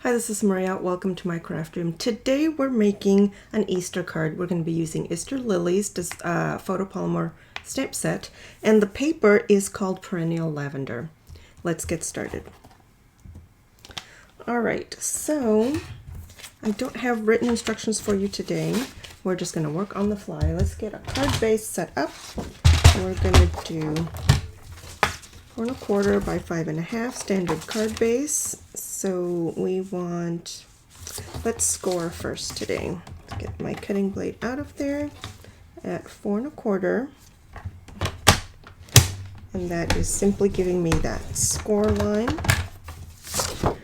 Hi, this is Maria. Welcome to my craft room. Today we're making an Easter card. We're going to be using Easter Lilies photopolymer stamp set, and the paper is called Perennial Lavender. Let's get started. Alright, so I don't have written instructions for you today. We're just going to work on the fly. Let's get a card base set up. We're going to do 4 1/4 by 5 1/2 standard card base. So we want, let's score first today. Let's get my cutting blade out of there at 4 1/4. And that is simply giving me that score line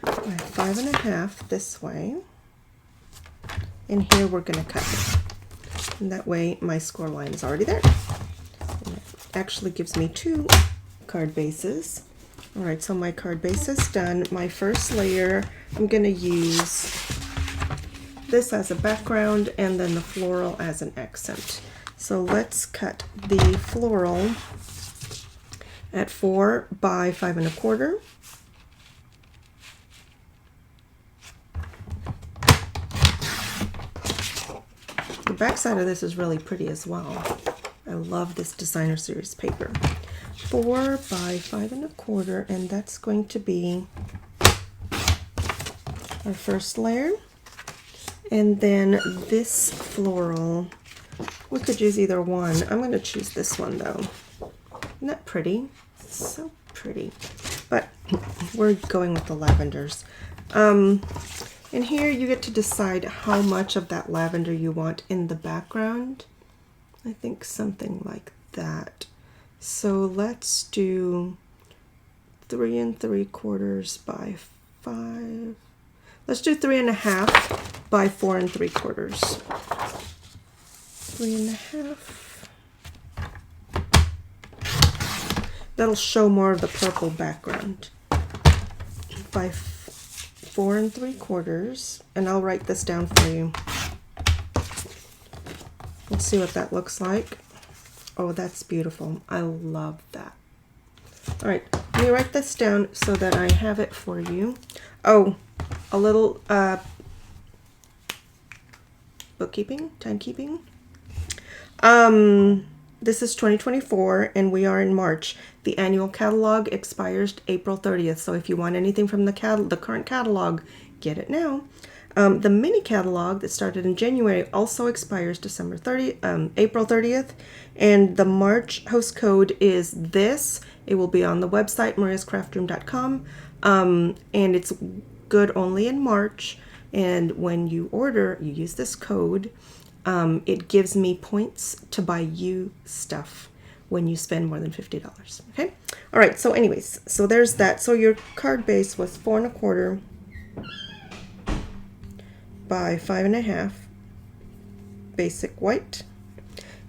by 5 1/2 this way. And here we're going to cut it. And that way my score line is already there. And it actually gives me 2 card bases. Alright, so my card base is done. My first layer, I'm going to use this as a background and then the floral as an accent. So let's cut the floral at 4 by 5 1/4. The back side of this is really pretty as well. I love this designer series paper. 4 by 5 1/4, and that's going to be our first layer. And then this floral, we could use either one. I'm going to choose this one though. Isn't that pretty? So pretty. But we're going with the lavenders. And here you get to decide how much of that lavender you want in the background. I think something like that. So let's do 3 3/4 by 5. Let's do 3 1/2 by 4 3/4. 3 1/2. That'll show more of the purple background. By 4 3/4, and I'll write this down for you. Let's see what that looks like. Oh, that's beautiful. I love that. All right, let me write this down so that I have it for you. Oh, a little bookkeeping, timekeeping. This is 2024 and we are in March. The annual catalog expires April 30th. So if you want anything from the current catalog, get it now. The mini catalog that started in January also expires April 30th, and the March host code is this. It will be on the website mariascraftroom.com, and it's good only in March. And when you order, you use this code. It gives me points to buy you stuff when you spend more than $50. Okay. All right. So, anyways, so there's that. So your card base was 4 1/4. By 5 1/2 basic white,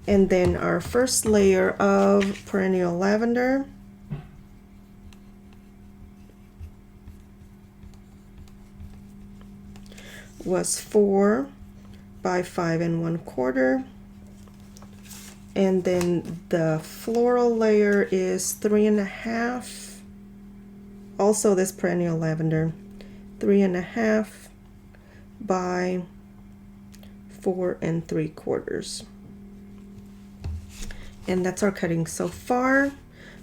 and then our first layer of Perennial Lavender was 4 by 5 1/4, and then the floral layer is 3 1/2. Also this Perennial Lavender, 3 1/2 by 4 3/4. And that's our cutting so far.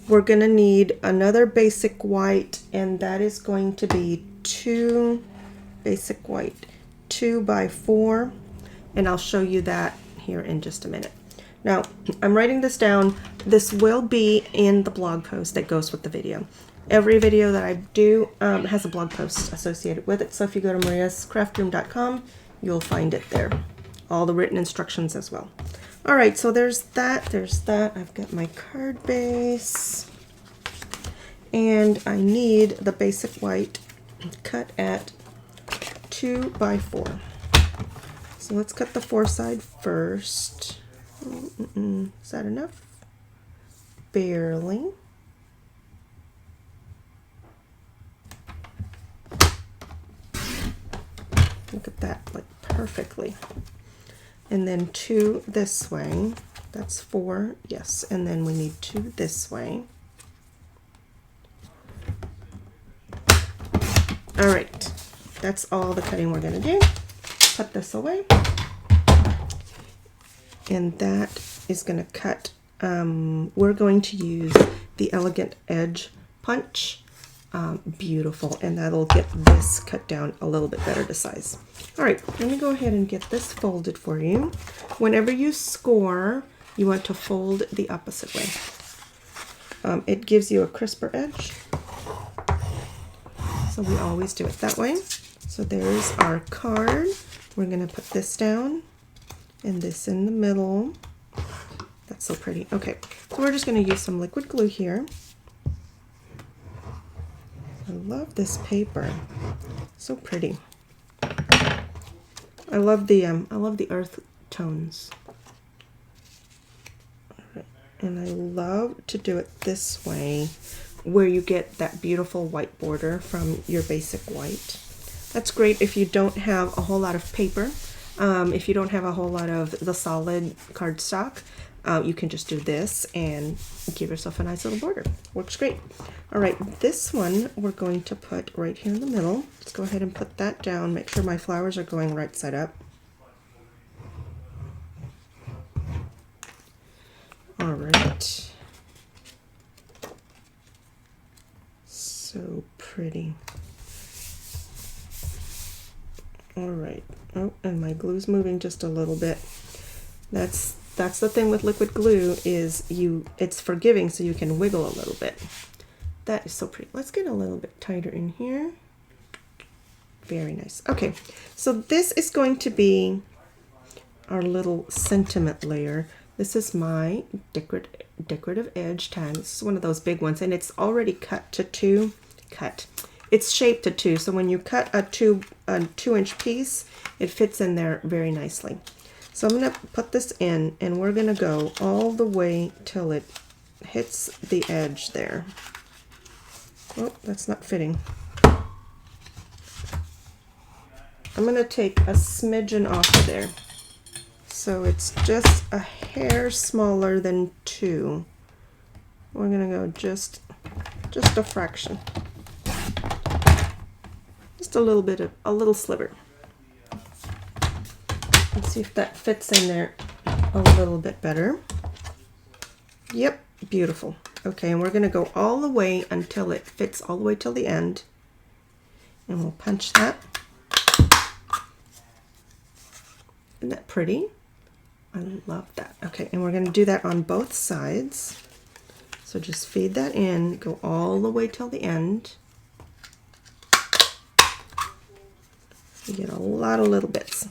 We're going to need another basic white, and that is going to be 2 basic white, 2 by 4, and I'll show you that here in just a minute. Now, I'm writing this down. This will be in the blog post that goes with the video. Every video that I do has a blog post associated with it. So if you go to mariascraftroom.com, you'll find it there. All the written instructions as well. All right, so there's that. There's that. I've got my card base. And I need the basic white cut at 2 by 4. So let's cut the 4 side first. Is that enough? Barely. Look at that, like perfectly. And then 2 this way. That's 4, yes. And then we need 2 this way. All right. that's all the cutting we're going to do. Put this away. And that is going to cut. We're going to use the Elegant Edge Punch. Beautiful, and that'll get this cut down a little bit better to size. All right, let me go ahead and get this folded for you. Whenever you score, you want to fold the opposite way. It gives you a crisper edge, so we always do it that way. So there's our card. We're going to put this down and this in the middle. That's so pretty. Okay, so we're just going to use some liquid glue here. I love this paper. So pretty. I love the earth tones. All right. And I love to do it this way, where you get that beautiful white border from your basic white. That's great if you don't have a whole lot of paper. If you don't have a whole lot of the solid cardstock, you can just do this and give yourself a nice little border. Works great. All right, this one we're going to put right here in the middle. Let's go ahead and put that down. Make sure my flowers are going right side up. All right. So pretty. All right. Oh, and my glue's moving just a little bit. That's the thing with liquid glue, is it's forgiving, so you can wiggle a little bit. That is so pretty. Let's get a little bit tighter in here. Very nice. Okay, so this is going to be our little sentiment layer. This is my decorative edge tag. This is one of those big ones, and it's already cut to two. It's shaped to two, so when you cut a 2-inch piece, it fits in there very nicely. So I'm going to put this in, and we're going to go all the way till it hits the edge there. Oh, that's not fitting. I'm going to take a smidgen off of there. So it's just a hair smaller than 2. We're going to go just a fraction. Just a little bit of, a little sliver. Let's see if that fits in there a little bit better. Yep, beautiful. Okay, and we're going to go all the way until it fits all the way till the end. And we'll punch that. Isn't that pretty? I love that. Okay, and we're going to do that on both sides. So just feed that in, go all the way till the end. You get a lot of little bits.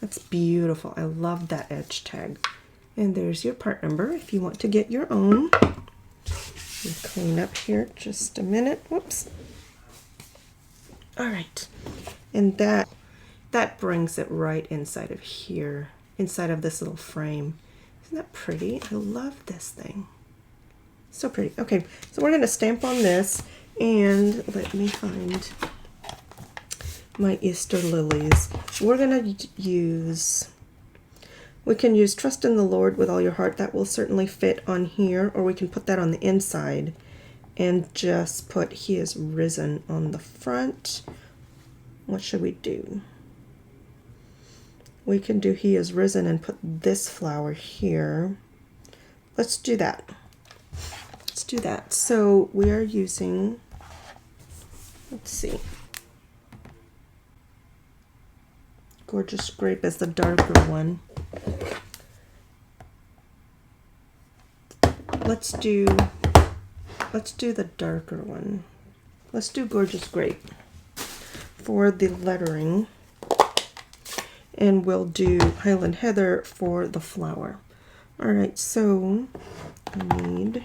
That's beautiful. I love that edge tag. And there's your part number if you want to get your own. Clean up here just a minute. Whoops. All right. And that brings it right inside of here, inside of this little frame. Isn't that pretty? I love this thing. So pretty. Okay, so we're going to stamp on this, and let me find my Easter lilies. We're going to use, we can use Trust in the Lord with All Your Heart. That will certainly fit on here, or we can put that on the inside and just put He is Risen on the front. What should we do? We can do He is Risen and put this flower here. Let's do that. Let's do that. So we are using, let's see, Gorgeous Grape is the darker one. Let's do the darker one. Let's do Gorgeous Grape for the lettering, and we'll do Highland Heather for the flower. All right, so I need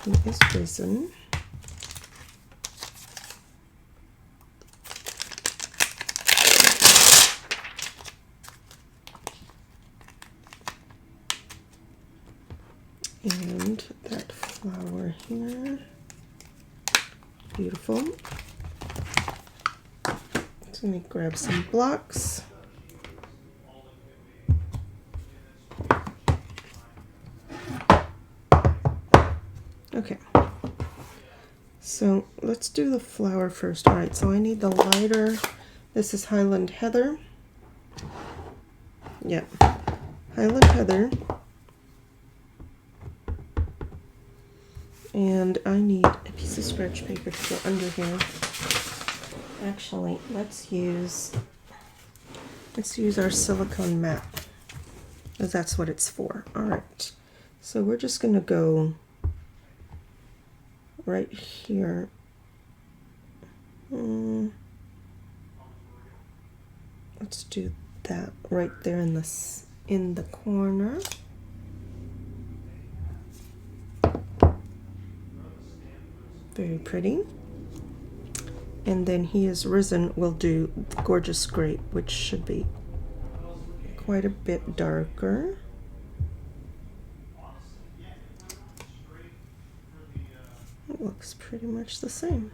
He is Risen. And that flower here. Beautiful. So let me grab some blocks. Okay. So let's do the flower first. All right, so I need the lighter This is Highland Heather. Yep, Highland Heather. And I need a piece of scratch paper to go under here. Actually, let's use our silicone mat, because that's what it's for. All right, so we're just gonna go right here. Let's do that right there in the corner. Very pretty. And then He Is Risen will do Gorgeous Grape, which should be quite a bit darker. It looks pretty much the same.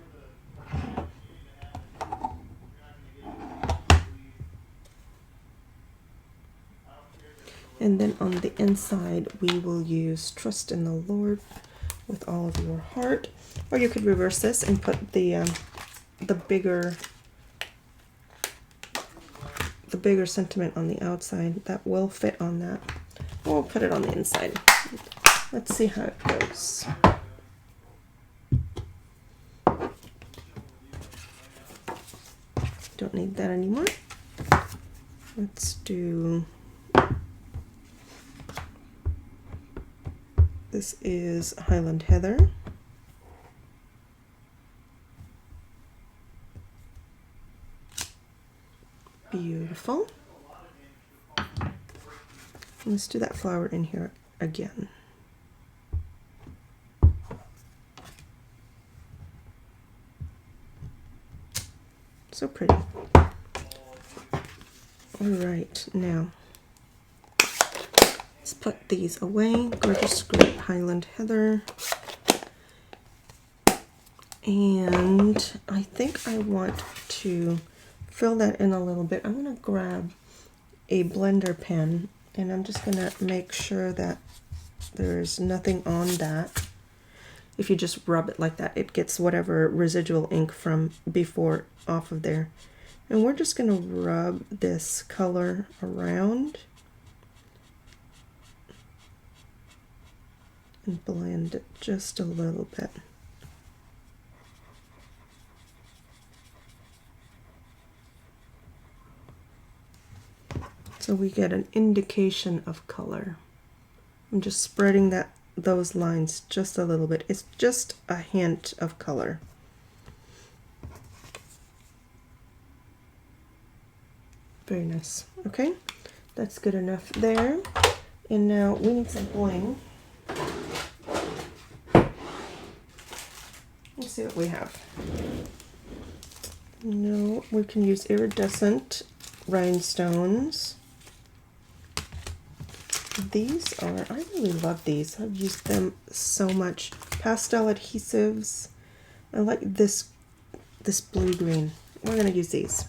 And then on the inside, we will use Trust in the Lord with all of your heart. Or you could reverse this and put the bigger sentiment on the outside. That will fit on that. We'll put it on the inside. Let's see how it goes. Don't need that anymore. Let's do, this is Highland Heather. Beautiful. Let's do that flower in here again. So pretty. All right, now let's put these away. Gorgeous Grape, Highland Heather. And I think I want to fill that in a little bit. I'm going to grab a blender pen and I'm just going to make sure that there's nothing on that. If you just rub it like that, it gets whatever residual ink from before off of there. And we're just going to rub this color around and blend it just a little bit. So we get an indication of color. I'm just spreading those lines just a little bit. It's just a hint of color. Very nice. Okay, that's good enough there. And now we need some bling. Let's see what we have. No, we can use iridescent rhinestones. These are, I really love these. I've used them so much. Pastel adhesives. I like this blue-green. We're going to use these.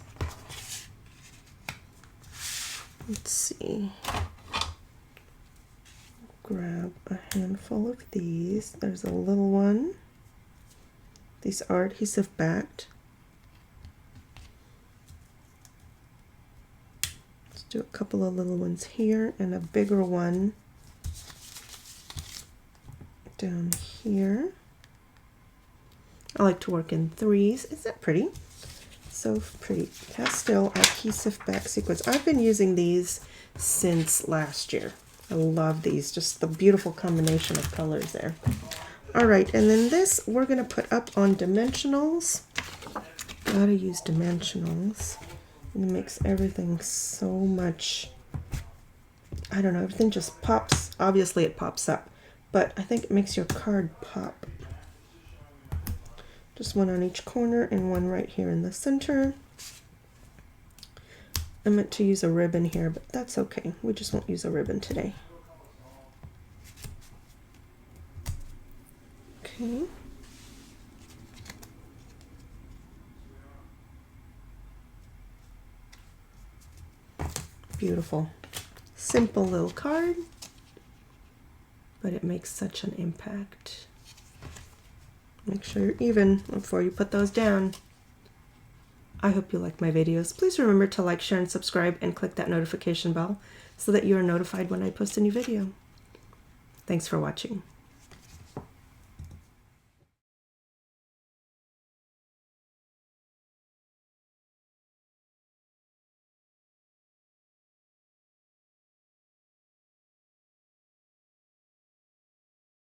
Let's see. Grab a handful of these. There's a little one. These are adhesive backed. Do a couple of little ones here and a bigger one down here. I like to work in threes. Isn't that pretty? So pretty. Pastel adhesive back sequins. I've been using these since last year. I love these. Just the beautiful combination of colors there. All right, and then this we're going to put up on dimensionals. Gotta use dimensionals. It makes everything so much, I don't know, everything just pops. Obviously it pops up, but I think it makes your card pop. Just one on each corner and one right here in the center. I meant to use a ribbon here, but that's okay. We just won't use a ribbon today. Okay. Beautiful. Simple little card, but it makes such an impact. Make sure you're even before you put those down. I hope you like my videos. Please remember to like, share, and subscribe, and click that notification bell so that you are notified when I post a new video. Thanks for watching.